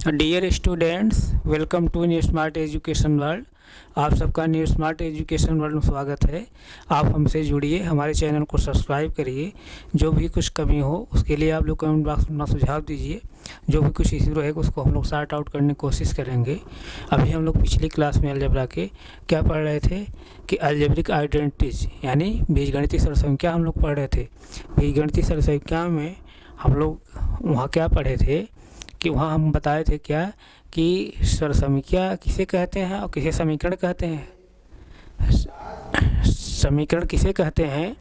Dear students, welcome to new smart education world. आप सबका new smart education world में स्वागत है। आप हमसे जुड़िए, हमारे चैनल को सब्सक्राइब करिए। जो भी कुछ कमी हो उसके लिए आप लोग कमेंट बॉक्स में अपना सुझाव दीजिए। जो भी कुछ इशू रहेगा उसको हम लोग सॉर्ट आउट करने की कोशिश करेंगे। अभी हम लोग पिछली क्लास में अलजेब्रा के क्या पढ़ रहे थे कि अलजेब्रिक आइडेंटिटीज यानी बीजगणितीय सरसंख्या हम लोग पढ़ रहे थे। बीजगणितीय सरसंख्या में हम लोग वहाँ क्या पढ़े थे कि वहाँ हम बताए थे क्या कि सरसंख्या किसे कहते हैं और किसे समीकरण कहते हैं। समीकरण किसे कहते हैं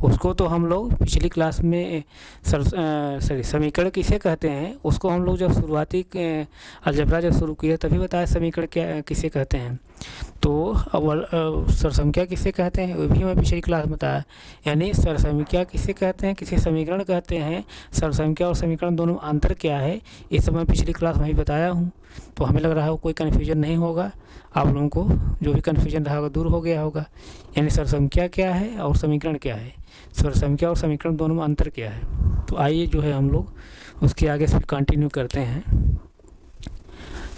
उसको तो हम लोग पिछली क्लास में समीकरण किसे कहते हैं उसको हम लोग जब शुरुआती अलजेब्रा जब शुरू किए तभी बताया समीकरण क्या किसे कहते हैं। तो सरसंख्या किसे कहते हैं वो भी मैं पिछली क्लास में बताया। यानी सरसंख्या किसे कहते हैं, किसे समीकरण कहते हैं, सरसंख्या और समीकरण दोनों में अंतर क्या है, ये सब मैं पिछली क्लास में ही बताया हूँ। तो हमें लग रहा है कोई कन्फ्यूजन नहीं होगा, आप लोगों को जो भी कन्फ्यूजन रहा होगा दूर हो गया होगा। यानी सरसंख्या क्या है और समीकरण क्या है, सरसंख्या और समीकरण दोनों में अंतर क्या है। तो आइए जो है हम लोग उसके आगे से कंटिन्यू करते हैं।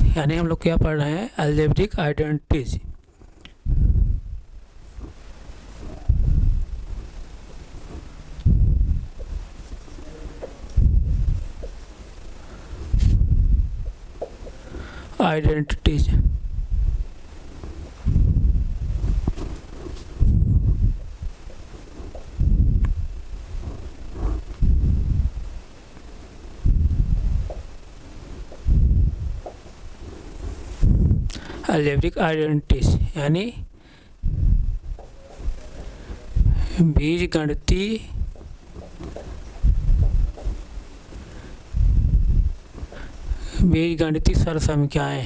यानी हम लोग क्या पढ़ रहे हैं, algebraic identities. Identities algebraic identities यानी बीजगणितीय सरसंख्याएं।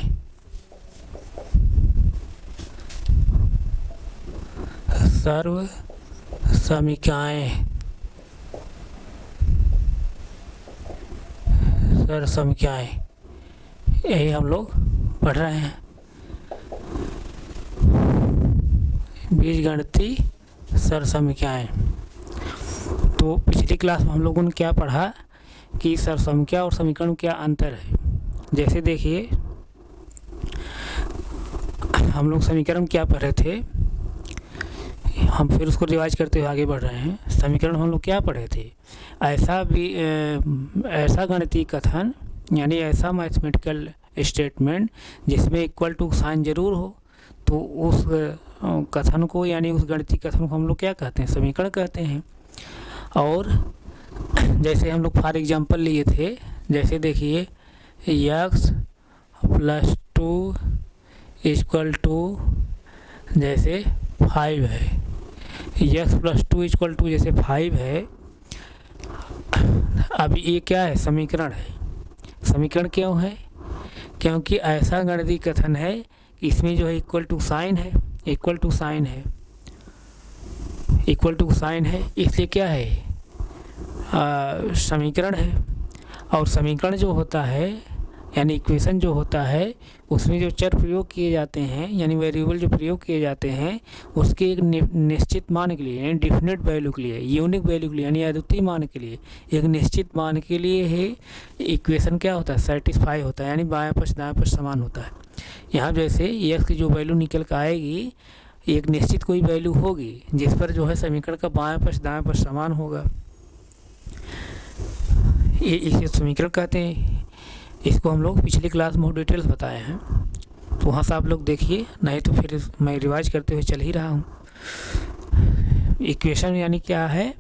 सरसंख्याएं यही हम लोग पढ़ रहे हैं। बीजगणितीय सरसंख्याएं। तो पिछली क्लास में हम लोगों ने क्या पढ़ा कि सरसंख्या और समीकरण में क्या अंतर है। जैसे देखिए हम लोग समीकरण क्या पढ़ रहे थे, हम फिर उसको रिवाइज करते हुए आगे बढ़ रहे हैं। समीकरण हम लोग क्या पढ़े थे, ऐसा गणितीय कथन यानी ऐसा मैथमेटिकल स्टेटमेंट जिसमें इक्वल टू साइन जरूर हो, तो उस कथन को यानी उस गणितीय कथन को हम लोग क्या कहते हैं, समीकरण कहते हैं। और जैसे हम लोग फॉर एग्जांपल लिए थे, जैसे देखिए x + 2 = जैसे 5 है, x + 2 = जैसे 5 है। अब ये क्या है, समीकरण है। समीकरण क्यों है, क्योंकि ऐसा गणितीय कथन है इसमें जो है इक्वल टू साइन है, इसलिए क्या है, समीकरण है। और समीकरण जो होता है यानी इक्वेशन जो होता है उसमें जो चर प्रयोग किए जाते हैं यानी वेरिएबल जो प्रयोग किए जाते हैं उसके एक निश्चित मान के लिए यानी डिफिनिट वैल्यू के लिए, यूनिक वैल्यू के लिए यानी अद्वितीय मान के लिए, एक निश्चित मान के लिए है इक्वेशन क्या होता है, सेटिस्फाई होता है, यानी बाएं पक्ष दाएं पक्ष समान होता है। यहाँ जैसे x की जो वैल्यू निकल कर आएगी एक निश्चित कोई वैल्यू होगी जिस पर जो है समीकरण का बाएं पक्ष दाएं पक्ष समान होगा, ये इसे समीकरण कहते हैं। इसको हम लोग पिछली क्लास में डिटेल्स बताए हैं, तो वहाँ से आप लोग देखिए, नहीं तो फिर मैं रिवाइज करते हुए चल ही रहा हूँ। इक्वेशन यानी क्या है,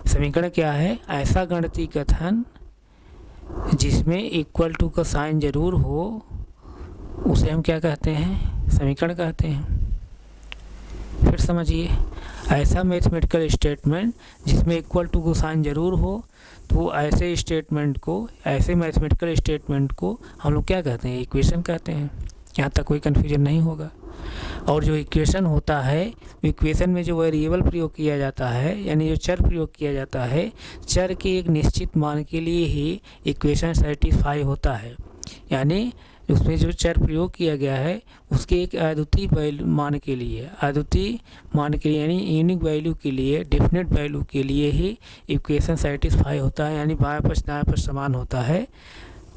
समीकरण क्या है, ऐसा गणितीय कथन जिसमें इक्वल टू का साइन जरूर हो उसे हम क्या कहते हैं, समीकरण कहते हैं। फिर समझिए, ऐसा मैथमेटिकल स्टेटमेंट जिसमें इक्वल टू का साइन जरूर हो, तो ऐसे स्टेटमेंट को, ऐसे मैथमेटिकल स्टेटमेंट को हम लोग क्या कहते हैं, इक्वेशन कहते हैं। यहाँ तक कोई कन्फ्यूजन नहीं होगा। और जो इक्वेशन होता है, इक्वेशन में जो वेरिएबल प्रयोग किया जाता है यानी जो चर प्रयोग किया जाता है, चर के एक निश्चित मान के लिए ही इक्वेशन सेटिस्फाई होता है। यानी उसमें जो चर प्रयोग किया गया है उसके एक अद्वितीय वैल्यू मान के लिए, अद्वितीय मान के लिए यानी यूनिक वैल्यू के लिए, डेफिनेट वैल्यू के लिए ही इक्वेशन सेटिस्फाई होता है, यानी बाएं पक्ष दाएं पक्ष समान होता है,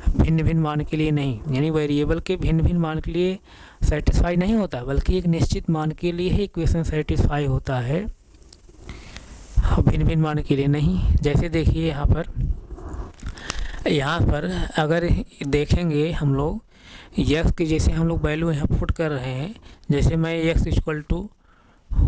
भिन्न भिन्न मान के लिए नहीं। यानी वेरिएबल के भिन्न भिन्न मान के लिए सेटिस्फाई नहीं होता, बल्कि एक निश्चित मान के लिए ही इक्वेशन सेटिस्फाई होता है, भिन्न भिन्न मान के लिए नहीं। जैसे देखिए यहाँ पर अगर देखेंगे हम लोग यक्स की, जैसे हम लोग वैल्यू यहाँ पुट कर रहे हैं, जैसे मैं यक्स इक्वल टू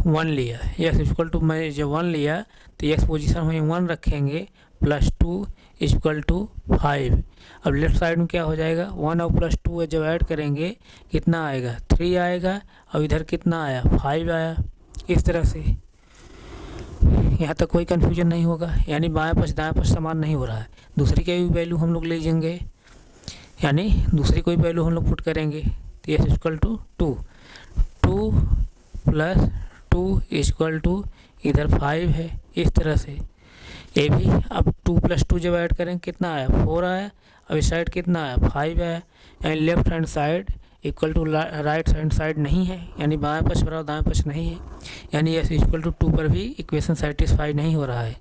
1 लिया, यक्स इक्वल टू मैं जब 1 लिया तो यक्स पोजीशन में 1 रखेंगे, +2 इक्वल टू 5। अब लेफ्ट साइड में क्या हो जाएगा, 1 और +2 जब ऐड करेंगे कितना आएगा, 3 आएगा, और इधर कितना आया, 5 आया। इस तरह से यहाँ तक कोई कन्फ्यूजन नहीं होगा, यानी बाएं पक्ष दाएं पक्ष समान नहीं हो रहा है। दूसरी की भी वैल्यू हम लोग ले जाएंगे, यानी दूसरी कोई वैल्यू हम लोग पुट करेंगे तो yes equal to 2 + 2 equal to इधर 5 है। इस तरह से ये भी, अब 2 + 2 जब ऐड करेंगे कितना आया, 4 आया, अब इस साइड कितना आया, 5 आया। यानी left hand side equal to right hand side नहीं है, यानी बाएं पक्ष बराबर दाएं पक्ष नहीं है, यानी यस इक्वल टू 2 पर भी इक्वेशन सेटिस्फाई नहीं हो रहा है।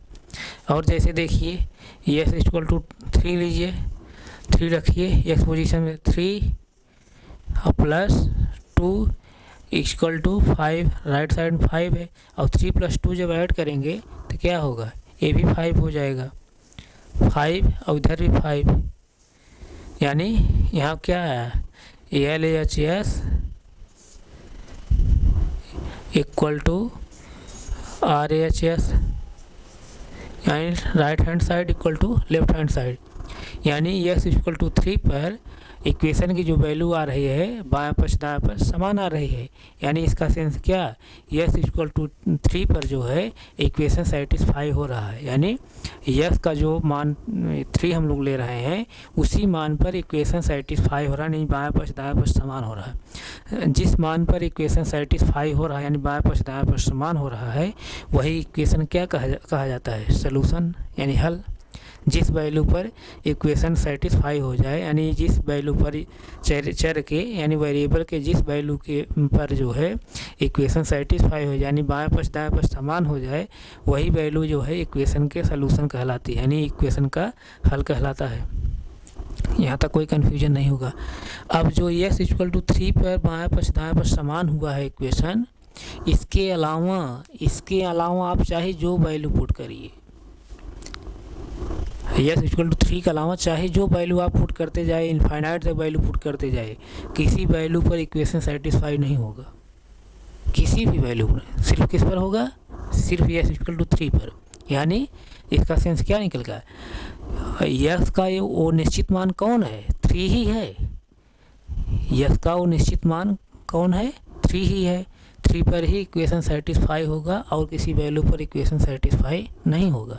और जैसे देखिए यस इक्वल टू 3 लीजिए, 3 रखिए, एक्स पोजीशन में 3 और +2 इक्वल टू 5, राइट साइड में 5 है, और 3 + 2 जब ऐड करेंगे तो क्या होगा, ये भी 5 हो जाएगा, 5 और इधर भी 5, यानी यहाँ क्या है, LHS इक्वल टू RHS, यानी right hand side equal to left hand side. यानी x इक्वल टू 3 पर इक्वेशन की जो वैल्यू आ रही है बाएं पक्ष दाएं पक्ष समान आ रही है, यानी इसका सेंस क्या, x इक्वल टू 3 पर जो है इक्वेशन सेटिस्फाई हो रहा है, यानी x का जो मान 3 हम लोग ले रहे हैं उसी मान पर इक्वेशन सेटिस्फाई हो रहा है, नहीं बाएं पक्ष दाएं पक्ष समान हो रहा है। जिस मान पर इक्वेशन सेटिस्फाई हो रहा है यानी बाएं पक्ष दाएं पक्ष समान हो रहा है, वही इक्वेशन क्या कहा जाता है, सोल्यूशन यानी हल। जिस वैल्यू पर इक्वेशन सेटिस्फाई हो जाए, यानी जिस वैल्यू पर चर के यानी वेरिएबल के जिस वैल्यू के पर जो है इक्वेशन सेटिस्फाई हो जाए, यानी बाएं पक्ष दाएं पक्ष समान हो जाए, वही वैल्यू जो है इक्वेशन के सलूशन कहलाती है, यानी इक्वेशन का हल कहलाता है। यहाँ तक कोई कन्फ्यूजन नहीं होगा। अब जो x इक्वल टू 3 पर बाएं पक्ष दाएं पक्ष समान हुआ है इक्वेशन, इसके अलावा आप चाहे जो वैल्यू पुट करिए, यस इक्वल टू 3 के अलावा चाहे जो वैल्यू आप पुट करते जाए, इनफाइनाइट तक वैल्यू पुट करते जाए, किसी वैल्यू पर इक्वेशन सेटिस्फाई नहीं होगा, किसी भी वैल्यू पर। सिर्फ किस पर होगा, सिर्फ यस इक्वल टू 3 पर। यानी इसका सेंस क्या निकल गया, यस का वो निश्चित मान कौन है, 3 ही है। यस का वो निश्चित मान कौन है, 3 ही है। 3 पर ही इक्वेशन सेटिस्फाई होगा और किसी वैल्यू पर इक्वेशन सेटिस्फाई नहीं होगा।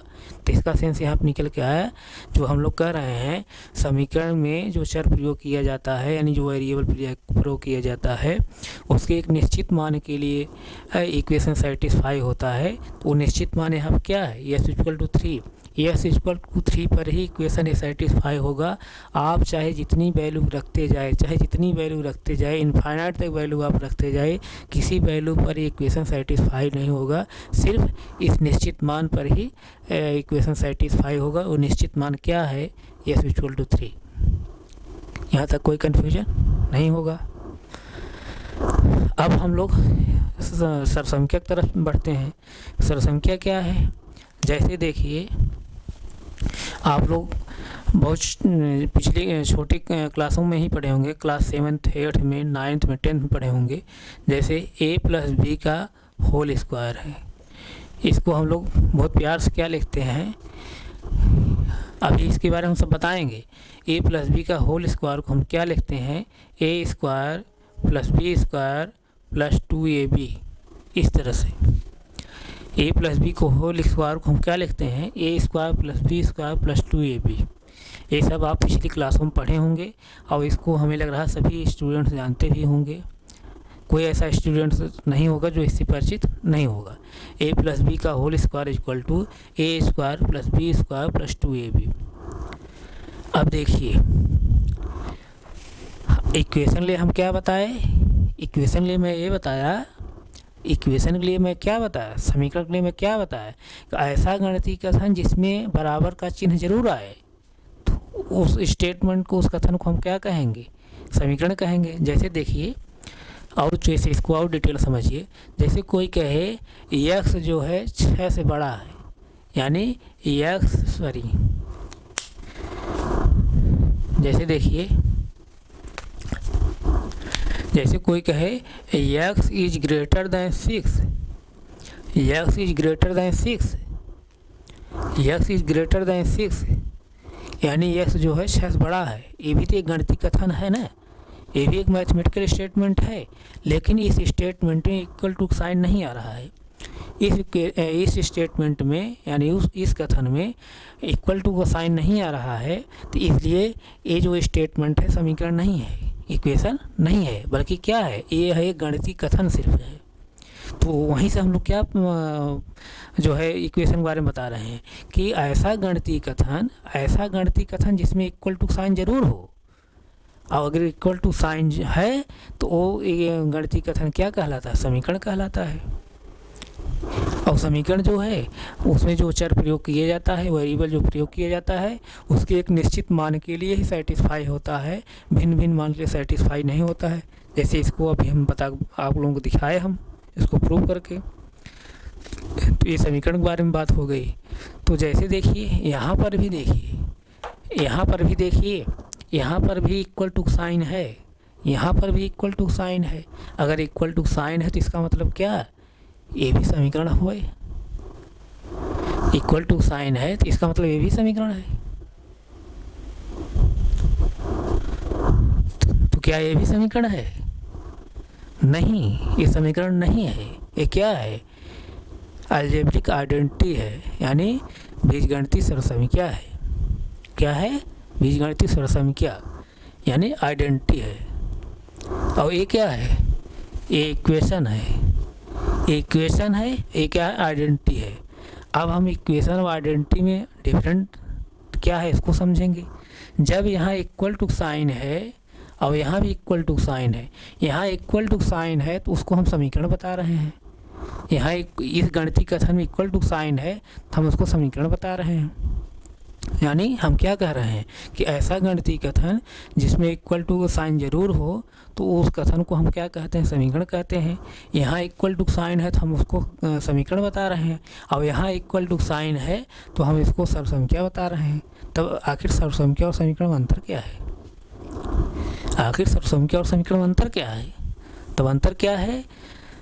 तो इसका सेंस यहाँ पर निकल के आया। जो हम लोग कह रहे हैं समीकरण में जो चर प्रयोग किया जाता है, यानी जो वेरिएबल प्रयोग किया जाता है, उसके एक निश्चित मान के लिए इक्वेशन सेटिस्फाई होता है। तो वो निश्चित मान यहाँ पर क्या है, yes equal to 3। Yes equal to 3 पर ही इक्वेशन सेटिस्फाई होगा। आप चाहे जितनी वैल्यू रखते जाए, इनफाइनाइट तक वैल्यू आप रखते जाए, किसी वैल्यू पर इक्वेशन सेटिस्फाई नहीं होगा। सिर्फ इस निश्चित मान पर ही इक्वेशन सेटिस्फाई होगा। वो निश्चित मान क्या है, यस इक्वल टू 3। यहाँ तक कोई कन्फ्यूजन नहीं होगा। अब हम लोग सरसंख्या की तरफ बढ़ते हैं। सरसंख्या क्या है, जैसे देखिए आप लोग बहुत पिछली छोटी क्लासों में ही पढ़े होंगे, क्लास 7th 8th में 9th में 10th में पढ़े होंगे। जैसे a + b का होल स्क्वायर है, इसको हम लोग बहुत प्यार से क्या लिखते हैं, अभी इसके बारे में सब बताएंगे। a + b का होल स्क्वायर को हम क्या लिखते हैं, a² + b² + 2ab। इस तरह से a + b को होल स्क्वायर को हम क्या लिखते हैं, a² + b² + 2ab। ये सब आप पिछली क्लासों में पढ़े होंगे और इसको हमें लग रहा है सभी स्टूडेंट्स जानते भी होंगे। कोई ऐसा स्टूडेंट्स नहीं होगा जो इससे परिचित नहीं होगा। a + b का whole square equal to a² + b² + 2ab। अब देखिए इक्वेशन के लिए हम क्या बताए, इक्वेशन के लिए मैं ये बताया, इक्वेशन के लिए मैं क्या बताया, समीकरण के लिए मैं क्या बताया कि ऐसा गणितीय कथन जिसमें बराबर का चिन्ह जरूर आए, तो उस स्टेटमेंट को, उस कथन को हम क्या कहेंगे, समीकरण कहेंगे। जैसे देखिए, और जैसे इसको और डिटेल समझिए। जैसे कोई कहे यक्स जो है 6 से बड़ा है, यानी जैसे देखिए, जैसे कोई कहे x is greater than 6, x is greater than 6, x is greater than 6, यानी यक्स जो है 6 से बड़ा है। ये भी तो एक गणितीय कथन है ना, ये भी एक मैथमेटिकल स्टेटमेंट है, लेकिन इस स्टेटमेंट में इक्वल टू साइन नहीं आ रहा है। इस स्टेटमेंट में, यानी इस कथन में इक्वल टू का साइन नहीं आ रहा है, तो इसलिए ये जो स्टेटमेंट है समीकरण नहीं है, इक्वेशन नहीं है, बल्कि क्या है, ये है एक गणितीय कथन सिर्फ है। तो वहीं से हम लोग क्या जो है इक्वेशन के बारे में बता रहे हैं कि ऐसा गणितीय कथन जिसमें इक्वल टू साइन जरूर हो, और अगर इक्वल टू साइन है तो वो ये गणितीय कथन क्या कहलाता है, समीकरण कहलाता है। और समीकरण जो है उसमें जो चर प्रयोग किया जाता है, वेरिएबल जो प्रयोग किया जाता है, उसके एक निश्चित मान के लिए ही सेटिस्फाई होता है, भिन्न भिन्न मान के लिए सेटिस्फाई नहीं होता है। जैसे इसको अभी हम आप लोगों को दिखाए, हम इसको प्रूव करके। तो ये समीकरण के बारे में बात हो गई। तो जैसे देखिए यहाँ पर भी देखिए, यहाँ पर भी इक्वल टू साइन है, यहाँ पर भी इक्वल टू साइन है। अगर इक्वल टू साइन है तो इसका मतलब क्या, ये भी समीकरण हुआ। इक्वल टू साइन है तो इसका मतलब ये भी समीकरण है। तो क्या ये भी समीकरण है? नहीं, ये समीकरण नहीं है। ये क्या है, अलजेब्रिक आइडेंटिटी है, यानी बीजगणितीय सरसंख्या है। क्या है, बीजगणितीय सरसंख्या यानी आइडेंटिटी है। और ये क्या है, ये इक्वेशन है, इक्वेशन है, ये क्या है, आइडेंटिटी है। अब हम इक्वेशन और आइडेंटिटी में डिफरेंट क्या है इसको समझेंगे। जब यहाँ इक्वल टू साइन है और यहाँ भी इक्वल टू साइन है, यहाँ इक्वल टू साइन है तो उसको हम समीकरण बता रहे हैं। यहाँ इस गणितीय कथन में इक्वल टू साइन है तो हम उसको समीकरण बता रहे हैं। यानी हम क्या कह रहे हैं कि ऐसा गणितीय कथन जिसमें इक्वल टू साइन जरूर हो तो उस कथन को हम क्या कहते हैं, समीकरण कहते हैं। यहाँ इक्वल टू साइन है तो हम उसको समीकरण बता रहे हैं, और यहाँ इक्वल टू साइन है तो हम इसको सर्वसंख्या बता रहे हैं। तब आखिर सर्वसंख्या और समीकरण में अंतर क्या है, आखिर सर्वसंख्या और समीकरण में अंतर क्या है? तब अंतर क्या है,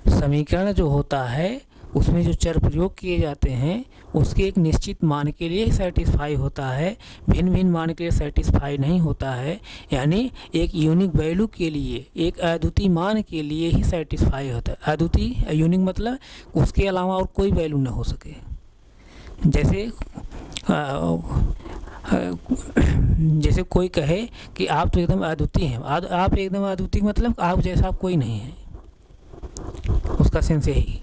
समीकरण जो होता है उसमें जो चर प्रयोग किए जाते हैं उसके एक निश्चित मान के लिए सेटिस्फाई होता है, भिन्न भिन्न मान के लिए सेटिस्फाई नहीं होता है। यानी एक यूनिक वैल्यू के लिए, एक अद्वितीय मान के लिए ही सेटिस्फाई होता है। अद्वितीय, यूनिक मतलब उसके अलावा और कोई वैल्यू न हो सके। जैसे कोई कहे कि आप तो एकदम अद्वितीय हैं, आप एकदम अद्वितीय मतलब आप जैसा कोई नहीं है, उसका सेंस यही,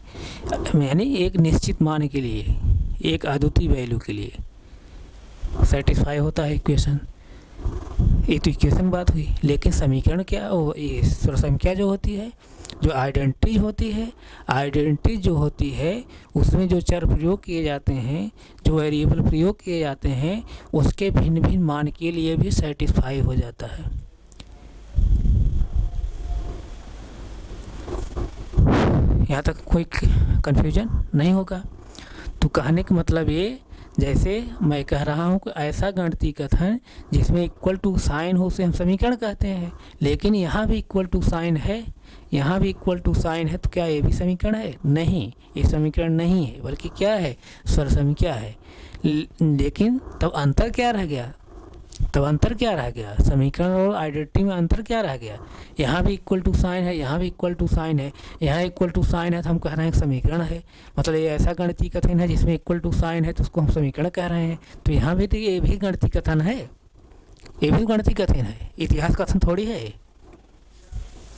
यानी एक निश्चित मान के लिए, एक अद्वितीय वैल्यू के लिए सेटिस्फाई होता है इक्वेशन। ये तो इक्वेशन बात हुई, लेकिन समीकरण क्या, ये सर्वसंख्या जो होती है, जो आइडेंटिटी होती है, आइडेंटिटी जो होती है उसमें जो चर प्रयोग किए जाते हैं, जो वेरिएबल प्रयोग किए जाते हैं, उसके भिन्न भिन्न मान के लिए भी सेटिस्फाई हो जाता है। यहाँ तक कोई कन्फ्यूजन नहीं होगा। तो कहने का मतलब ये, जैसे मैं कह रहा हूँ कि ऐसा गणितीय कथन जिसमें इक्वल टू साइन हो उसे हम समीकरण कहते हैं, लेकिन यहाँ भी इक्वल टू साइन है, यहाँ भी इक्वल टू साइन है, तो क्या ये भी समीकरण है? नहीं, ये समीकरण नहीं है, बल्कि क्या है, सरसंख्या है। लेकिन तब अंतर क्या रह गया, समीकरण और आइडेंटिटी में अंतर क्या रह गया? यहाँ भी इक्वल टू साइन है, यहाँ भी इक्वल टू साइन है, यहाँ इक्वल टू साइन है तो हम कह रहे हैं समीकरण है। मतलब ये ऐसा गणितीय कथन है जिसमें इक्वल टू साइन है तो उसको हम समीकरण कह रहे हैं। तो यहाँ भी तो ये भी गणितीय कथन है, ये भी गणितीय कथन है, इतिहास कथन थोड़ी है,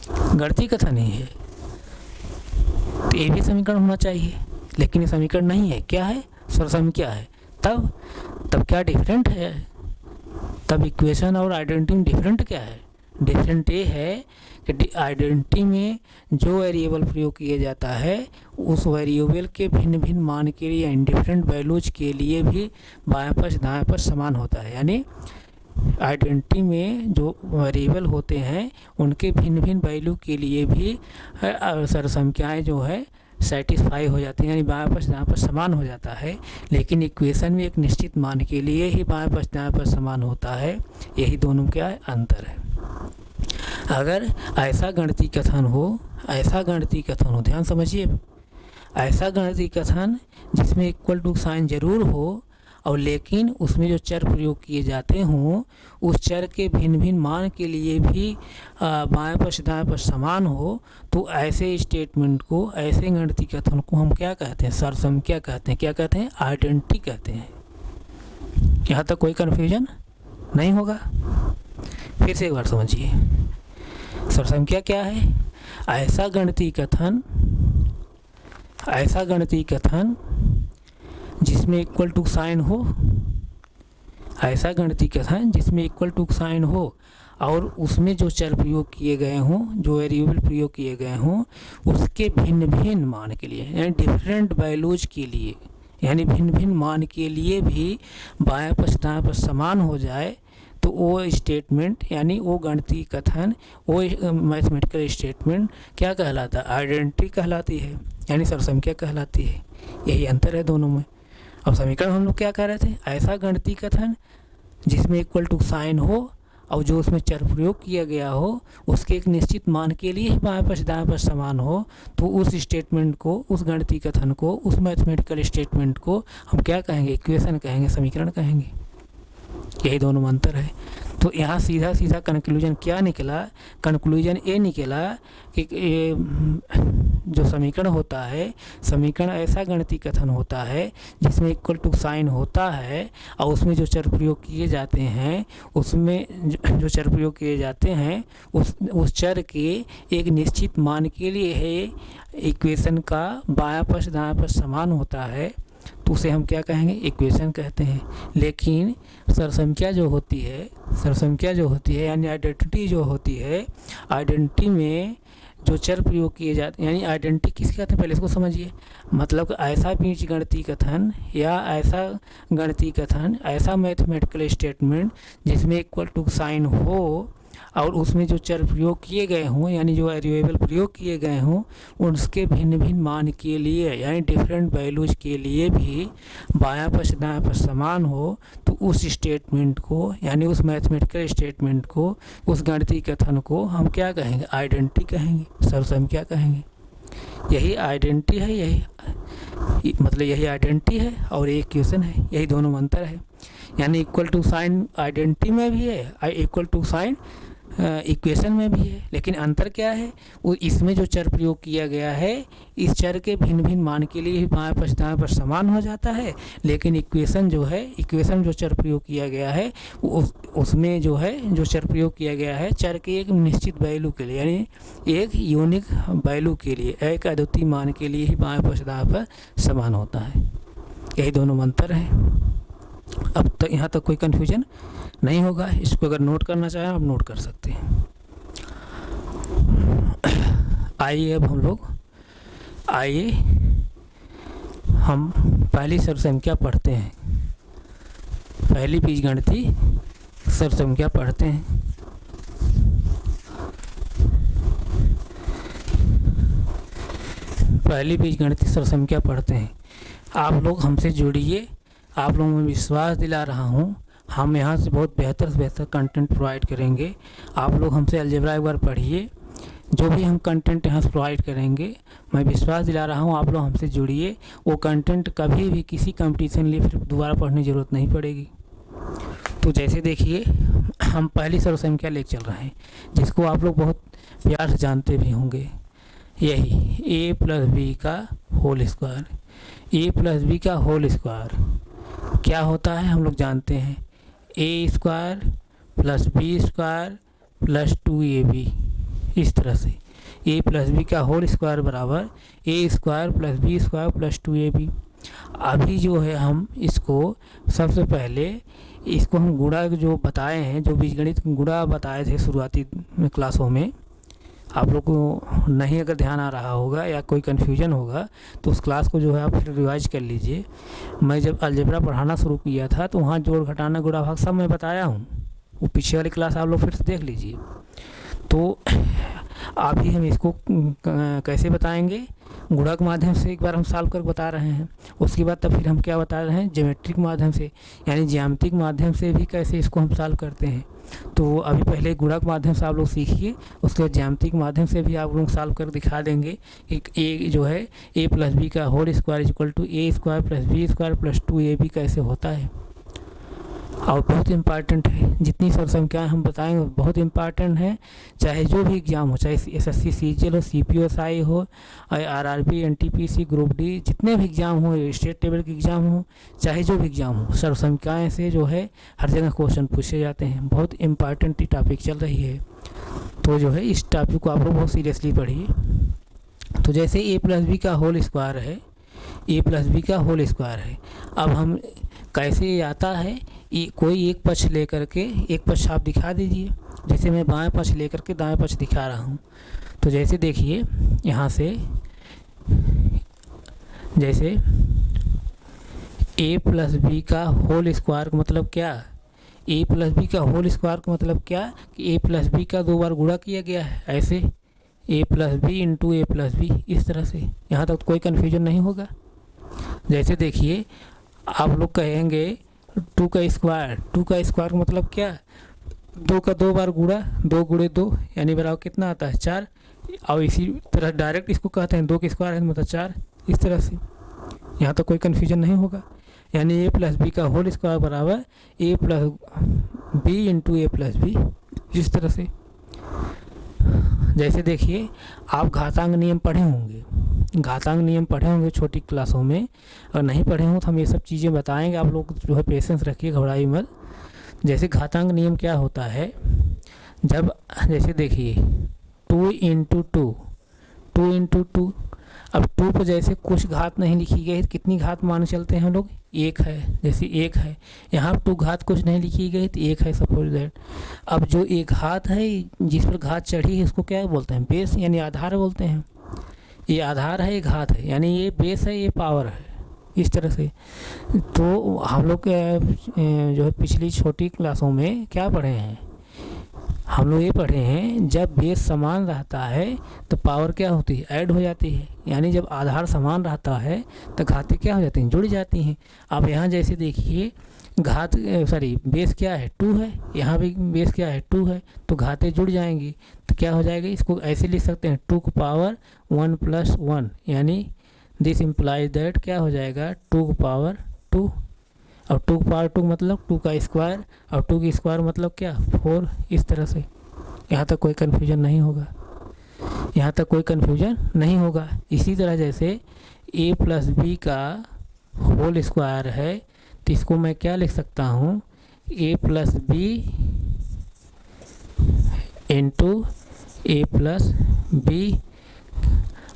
गणितीय कथन ही है। तो ये भी समीकरण होना चाहिए, लेकिन ये समीकरण नहीं है। क्या है, सरसंख्या है। तब क्या डिफरेंट है, तब इक्वेशन और आइडेंटिटी में डिफरेंट क्या है, डिफरेंट ये है कि आइडेंटिटी में जो वेरिएबल प्रयोग किया जाता है उस वेरिएबल के भिन्न भिन्न मान के लिए यानी डिफरेंट वैल्यूज के लिए भी बाएं पक्ष दाएं पक्ष समान होता है। यानी आइडेंटिटी में जो वेरिएबल होते हैं उनके भिन्न भिन्न वैल्यू के लिए भी सरसंख्याएँ जो है सेटिस्फाई हो जाती हैं, यानी बाएं पक्ष दाएं पक्ष समान हो जाता है। लेकिन इक्वेशन में एक निश्चित मान के लिए ही बाएं पक्ष दाएं पक्ष समान होता है। यही दोनों क्या है, अंतर है। अगर ऐसा गणितीय कथन हो, ध्यान समझिए, ऐसा गणितीय कथन जिसमें इक्वल टू साइन जरूर हो और लेकिन उसमें जो चर प्रयोग किए जाते हों उस चर के भिन्न भिन्न मान के लिए भी बाएं पक्ष दाएं पक्ष समान हो, तो ऐसे स्टेटमेंट को, ऐसे गणितीय कथन को हम क्या कहते हैं, सरसंख्या कहते हैं। क्या कहते हैं, आइडेंटिटी कहते हैं। यहाँ तक कोई कन्फ्यूजन नहीं होगा। फिर से एक बार समझिए, सरसंख्या क्या है, ऐसा गणितीय कथन जिसमें इक्वल टू साइन हो, ऐसा गणितीय कथन जिसमें इक्वल टू साइन हो और उसमें जो चर प्रयोग किए गए हों, जो वेरिएबल प्रयोग किए गए हों उसके भिन्न भिन्न मान के लिए यानी डिफरेंट वैल्यूज के लिए, यानी भिन्न भिन्न मान के लिए भी बाएं पक्ष दाएं पक्ष समान हो जाए, तो वो स्टेटमेंट यानी वो गणितीय कथन, वो मैथमेटिकल स्टेटमेंट क्या कहलाता है, आइडेंटिटी कहलाती है, यानी सरसंख्या कहलाती है। यही अंतर है दोनों में। अब समीकरण हम लोग क्या कह रहे थे, ऐसा गणितीय कथन जिसमें इक्वल टू साइन हो और जो उसमें चर प्रयोग किया गया हो उसके एक निश्चित मान के लिए ही बाएं पक्ष दाएं पक्ष समान हो, तो उस स्टेटमेंट को, उस गणितीय कथन को, उस मैथमेटिकल स्टेटमेंट को हम क्या कहेंगे, इक्वेशन कहेंगे, समीकरण कहेंगे। यही दोनों में अंतर है। तो यहाँ सीधा सीधा कंक्लूजन क्या निकला, कंक्लूजन ये निकला कि ये जो समीकरण होता है, समीकरण ऐसा गणितीय कथन होता है जिसमें इक्वल टू साइन होता है और उसमें जो चर प्रयोग किए जाते हैं, उसमें जो चर प्रयोग किए जाते हैं उस चर के एक निश्चित मान के लिए है इक्वेशन का बायां पक्ष दायां पक्ष समान होता है, तो उसे हम क्या कहेंगे, इक्वेशन कहते हैं। लेकिन सरसंख्या जो होती है यानी आइडेंटिटी जो होती है, आइडेंटिटी में जो चर प्रयोग किए जाते हैं, यानी आइडेंटिटी किसके कहते हैं, पहले इसको समझिए। मतलब ऐसा बीज गणितीय कथन या ऐसा मैथमेटिकल स्टेटमेंट जिसमें इक्वल टू साइन हो और उसमें जो चर प्रयोग किए गए हों, यानी जो वेरिएबल प्रयोग किए गए हों उसके भिन्न भिन्न मान के लिए, यानी डिफरेंट वैल्यूज के लिए भी बायां पक्ष दायां पक्ष समान हो, तो उस स्टेटमेंट को, यानी उस मैथमेटिकल स्टेटमेंट को, उस गणितीय कथन को हम क्या कहेंगे, आइडेंटिटी कहेंगे, सरसंख्या कहेंगे। यही आइडेंटिटी है, यही आइडेंटिटी है और एक इक्वेशन है। यही दोनों में अंतर है। यानी इक्वल टू साइन आइडेंटिटी में भी है, इक्वल टू साइन इक्वेशन में भी है। लेकिन अंतर क्या है, वो इसमें जो चर प्रयोग किया गया है इस चर के भिन्न भिन्न मान के लिए ही बाएं पक्ष दाएं पक्ष समान हो जाता है। लेकिन इक्वेशन जो चर प्रयोग किया गया है उसमें जो चर प्रयोग किया गया है चर के एक निश्चित वैल्यू के लिए, यानी एक यूनिक वैल्यू के लिए, एक अद्वितीय मान के लिए ही बाएं पक्ष दाएं पक्ष समान होता है। यही दोनों अंतर है। अब तक यहाँ तक कोई कन्फ्यूजन नहीं होगा। इसको अगर नोट करना चाहें आप नोट कर सकते हैं। आइए अब हम पहली सरसंख्या पढ़ते हैं। पहली बीजगणितीय सरसंख्या पढ़ते हैं। पहली बीजगणितीय सरसंख्या पढ़ते हैं। आप लोग हमसे जुड़िए, आप लोगों में विश्वास दिला रहा हूँ। हम यहाँ से बहुत बेहतर से बेहतर कंटेंट प्रोवाइड करेंगे। आप लोग हमसे अलजेब्रा एक बार पढ़िए। जो भी हम कंटेंट यहाँ से प्रोवाइड करेंगे, मैं विश्वास दिला रहा हूँ आप लोग हमसे जुड़िए। वो कंटेंट कभी भी किसी कंपटीशन लिए फिर दोबारा पढ़ने की ज़रूरत नहीं पड़ेगी। तो जैसे देखिए, हम पहली सरसंख्या लेकर चल रहे हैं जिसको आप लोग बहुत प्यार से जानते भी होंगे। यही a + b का होल स्क्वायर। a + b का होल स्क्वायर क्या होता है हम लोग जानते हैं। a² + b² + 2ab। इस तरह से a + b का होल स्क्वायर बराबर a² + b² + 2ab। अभी जो है हम इसको सबसे पहले इसको हम गुणा जो बताए हैं, जो बीजगणित गुणा बताए थे शुरुआती क्लासों में, आप लोग को नहीं अगर ध्यान आ रहा होगा या कोई कन्फ्यूजन होगा तो उस क्लास को जो है आप फिर रिवाइज कर लीजिए। मैं जब अलजेब्रा पढ़ाना शुरू किया था तो वहाँ जोड़ घटाना गुणा भाग सब मैं बताया हूँ, वो पीछे वाली क्लास आप लोग फिर से देख लीजिए। तो अभी हम इसको कैसे बताएंगे, गुणा के माध्यम से एक बार हम सॉल्व कर बता रहे हैं, उसके बाद तब फिर हम क्या बता रहे हैं, ज्योमेट्रिक माध्यम से यानी ज्यामितिक माध्यम से भी कैसे इसको हम सॉल्व करते हैं। तो अभी पहले गुणा के माध्यम से आप लोग सीखिए, उसके बाद ज्यामितिक माध्यम से भी आप लोग सॉल्व कर दिखा देंगे। एक ए जो है ए प्लस बी का whole square equal to a square plus B square plus 2ab कैसे होता है। और बहुत इम्पॉर्टेंट है, जितनी सर संख्याएँ हम बताएंगे बहुत इम्पॉर्टेंट है, चाहे जो भी एग्ज़ाम हो, चाहे SSC CGL हो, CPSI हो, RRB NTPC ग्रुप डी, जितने भी एग्ज़ाम हो, स्टेट लेवल के एग्ज़ाम हो, चाहे जो भी एग्ज़ाम हो, सर संख्याएँ से जो है हर जगह क्वेश्चन पूछे जाते हैं। बहुत इम्पॉर्टेंट टॉपिक चल रही है, तो जो है इस टॉपिक को आप लोग बहुत सीरियसली पढ़िए। तो जैसे a प्लस बी का होल स्क्वायर है, a प्लस बी का होल स्क्वायर है, अब हम कैसे आता है, कोई एक पक्ष लेकर के एक पक्ष आप दिखा दीजिए, जैसे मैं बाएं पक्ष लेकर के दाएं पक्ष दिखा रहा हूँ। तो जैसे देखिए यहाँ से, जैसे a प्लस बी का होल स्क्वायर का मतलब क्या, a प्लस बी का होल स्क्वायर का मतलब क्या कि a प्लस बी का 2 बार गुणा किया गया है, ऐसे a plus b into a plus b, इस तरह से। यहाँ तक कोई कन्फ्यूजन नहीं होगा। जैसे देखिए आप लोग कहेंगे 2 का स्क्वायर का मतलब क्या, 2 का 2 बार गुणा, 2 गुणे 2 यानी बराबर कितना आता है 4, और इसी तरह डायरेक्ट इसको कहते हैं 2 का स्क्वायर है मतलब 4, इस तरह से। यहाँ तो कोई कन्फ्यूजन नहीं होगा, यानी a प्लस बी का होल स्क्वायर बराबर a plus b into a plus b, इस तरह से। जैसे देखिए आप घातांक नियम पढ़े होंगे छोटी क्लासों में, और नहीं पढ़े हों तो हम ये सब चीज़ें बताएंगे, आप लोग जो है पेशेंस रखिए, घबराइए मत। जैसे घातांक नियम क्या होता है, जब जैसे देखिए 2 इंटू टू, अब 2 पर जैसे कुछ घात नहीं लिखी गई, कितनी घात मान चलते हैं हम लोग, 1 है, जैसे 1 है, यहाँ 2 घात कुछ नहीं लिखी गई तो 1 है, सपोज दैट। अब जो एक घात है जिस पर घात चढ़ी है उसको क्या बोलते हैं, बेस यानी आधार बोलते हैं। ये आधार है, ये घात है, यानी ये बेस है, ये पावर है, इस तरह से। तो हम लोग जो है पिछली छोटी क्लासों में क्या पढ़े हैं, हम लोग ये पढ़े हैं जब बेस समान रहता है तो पावर क्या होती है, ऐड हो जाती है, यानी जब आधार समान रहता है तो घातें क्या हो जाती हैं, जुड़ जाती हैं। अब यहाँ जैसे देखिए बेस क्या है 2 है, यहाँ भी बेस क्या है 2 है, तो घातें जुड़ जाएंगी, तो क्या हो जाएगा, इसको ऐसे लिख सकते हैं 2 की पावर 1 प्लस 1, यानी दिस इम्प्लाइज दैट क्या हो जाएगा 2 की पावर 2, और 2 की पावर 2 मतलब 2 का स्क्वायर, और 2 की स्क्वायर मतलब क्या 4, इस तरह से। यहाँ तक कोई कन्फ्यूजन नहीं होगा, इसी तरह जैसे a प्लस बी का होल स्क्वायर है, तो इसको मैं क्या लिख सकता हूँ, a plus b into a plus b.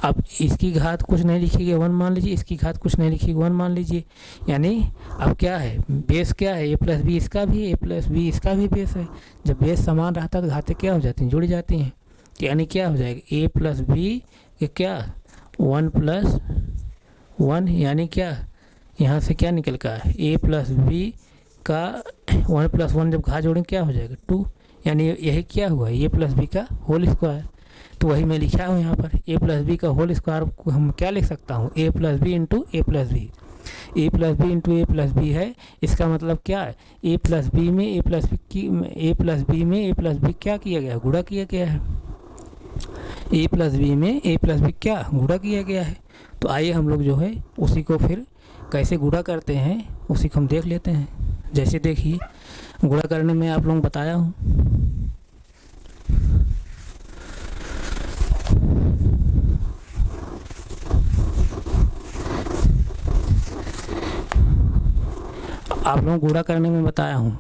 अब इसकी घात कुछ नहीं लिखी गई 1 मान लीजिए, इसकी घात कुछ नहीं लिखी 1 मान लीजिए, यानी अब क्या है, बेस क्या है, a प्लस बी इसका भी, a प्लस बी इसका भी बेस है। जब बेस समान रहता है तो घातें क्या हो जाती हैं, जुड़ जाती हैं, यानी क्या हो जाएगा a प्लस बी के क्या 1 प्लस 1, यानी क्या यहाँ से क्या निकल का है, a प्लस बी का 1 प्लस 1 जब घात जोड़ेंगे क्या हो जाएगा 2, यानी यही क्या हुआ a प्लस बी का होल स्क्वायर। तो वही मैं लिखा हूँ यहाँ पर, a प्लस बी का होल स्क्वायर को हम क्या लिख सकता हूँ, a plus b into a plus b, a plus b into a plus b है। इसका मतलब क्या है, a प्लस बी में a प्लस बी क्या किया गया, गुणा किया गया है, a प्लस बी में a प्लस बी क्या गुणा किया गया है। तो आइए हम लोग जो है उसी को फिर कैसे गुणा करते हैं उसी को हम देख लेते हैं। जैसे देखिए गुणा करने में आप लोग बताया हूँ, गुणा करने में बताया हूँ,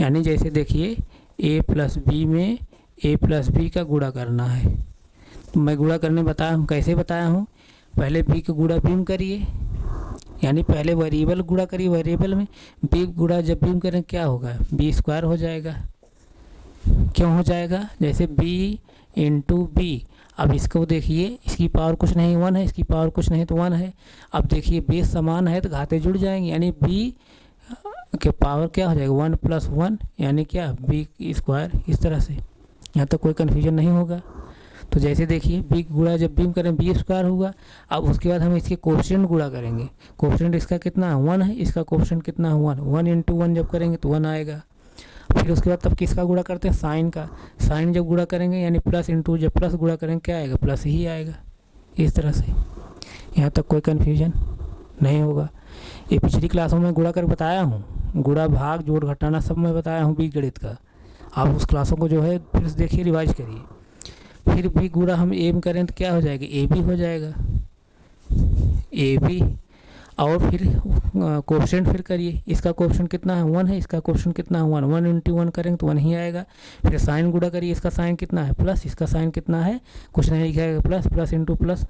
यानी जैसे देखिए a प्लस बी में a प्लस बी का गुणा करना है। तो मैं गुणा करने बताया हूँ, कैसे बताया हूँ, पहले b का गुणा b में करिए, यानी पहले वेरिएबल गुणा करिए वेरिएबल में, बी गुणा जब भी करें क्या होगा, बी स्क्वायर हो जाएगा। क्यों हो जाएगा, जैसे बी इंटू बी। अब इसको देखिए, इसकी पावर कुछ नहीं 1 है, इसकी पावर कुछ नहीं तो 1 है। अब देखिए बेस समान है तो घाते जुड़ जाएंगे, यानी बी के पावर क्या हो जाएगा 1 + 1 यानी क्या बी स्क्वायर। इस तरह से यहाँ तक कोई कन्फ्यूजन नहीं होगा। तो जैसे देखिए बी गुणा जब भी करें बी स्क्वायर होगा। अब उसके बाद हम इसके कोफिशिएंट गुणा करेंगे। कोफिशिएंट इसका कितना है 1 है, इसका कोफिशिएंट कितना है 1, 1 × 1 जब करेंगे तो 1 आएगा। फिर उसके बाद तब किसका गुणा करते हैं, साइन का। साइन जब गुणा करेंगे यानी प्लस इंटू जब प्लस गुणा करेंगे क्या आएगा, प्लस ही आएगा। इस तरह से यहाँ तक कोई कन्फ्यूजन नहीं होगा। ये पिछली क्लासों में गुणा कर बताया हूँ, गुणा भाग जोड़ घटाना सब मैं बताया हूँ बीज गणित का। आप उस क्लासों को जो है फिर से देखिए, रिवाइज करिए। फिर भी गुणा हम एम करें तो क्या हो जाएगा, ए बी हो जाएगा, ए बी। और फिर कोफिशिएंट फिर करिए, इसका कोफिशिएंट कितना है 1 है, इसका कोफिशिएंट कितना है 1, 1 × 1 करेंगे तो 1 ही आएगा। फिर साइन गुणा करिए, इसका साइन कितना है प्लस, इसका साइन कितना है कुछ नहीं लिखा है plus, plus into plus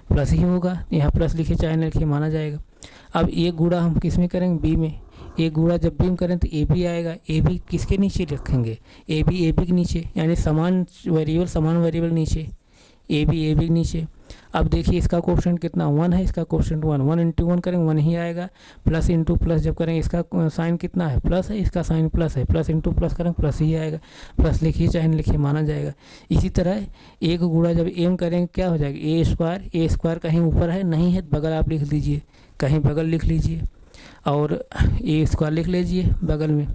plus ही होगा। यहाँ प्लस लिखे चाहे नहीं लिखे माना जाएगा। अब एक गुणा हम किस में करेंगे, बी में। एक गुणा जब भी हम करें तो ए बी आएगा। ए बी किसके नीचे रखेंगे, ए बी के नीचे, यानी समान वेरिएबल नीचे, ए बी के नीचे। अब देखिए इसका कोफिशिएंट कितना 1 है, इसका कोफिशिएंट 1, 1 × 1 करेंगे 1 ही आएगा। प्लस इंटू प्लस जब करेंगे, इसका साइन कितना है प्लस है, इसका साइन प्लस है, प्लस इंटू प्लस करेंगे प्लस ही आएगा। प्लस लिखिए चाहे नहीं लिखिए माना जाएगा। इसी तरह एक गुणा जब एम करेंगे क्या हो जाएगा, ए स्क्वायर कहीं ऊपर है नहीं है बगल आप लिख लीजिए, कहीं बगल लिख लीजिए और ए स्क्वायर लिख लीजिए बगल में।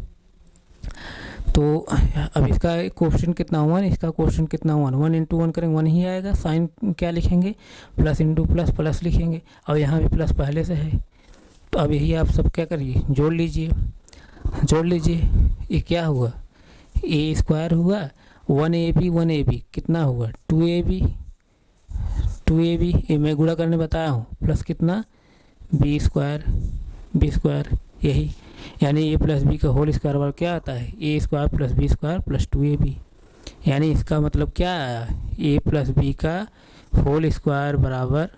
तो अब इसका कोफिशिएंट कितना 1, इसका कोफिशिएंट कितना 1, 1 × 1 करेंगे 1 ही आएगा। साइन क्या लिखेंगे, प्लस इंटू प्लस प्लस लिखेंगे। और यहाँ भी प्लस पहले से है, तो अब यही आप सब क्या करिए, जोड़ लीजिए। ये क्या हुआ, ए स्क्वायर हुआ, 1ab कितना हुआ 2ab, ये मैं गुणा करने बताया हूँ, प्लस कितना बी स्क्वायर यही, यानी ए प्लस बी का होल स्क्वायर बराबर क्या आता है, A square plus B square plus 2ab। यानी इसका मतलब क्या आया, ए प्लस बी का होल स्क्वायर बराबर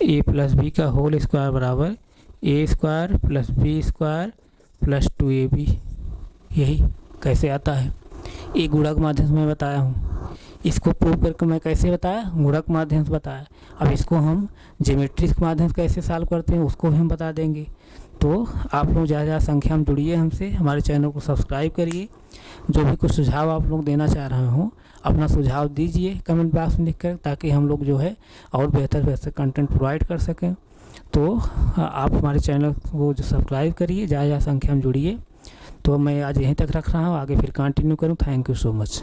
ए प्लस बी का होल स्क्वायर बराबर A square plus B square plus 2ab। यही कैसे आता है, ये गुणा के माध्यम से मैं बताया हूँ। इसको प्रूव करके मैं कैसे बताया, गुणा के माध्यम से बताया। अब इसको हम ज्योमेट्री के माध्यम से कैसे सॉल्व करते हैं उसको भी हम बता देंगे। तो आप लोग ज़्यादा संख्या में जुड़िए हमसे, हमारे चैनल को सब्सक्राइब करिए। जो भी कुछ सुझाव आप लोग देना चाह रहे हो अपना सुझाव दीजिए कमेंट बॉक्स में लिखकर, ताकि हम लोग जो है और बेहतर कंटेंट प्रोवाइड कर सकें। तो आप हमारे चैनल को जो सब्सक्राइब करिए, ज़्यादा संख्या में जुड़िए। तो मैं आज यहीं तक रख रहा हूँ, आगे फिर कंटिन्यू करूँ। Thank you so much.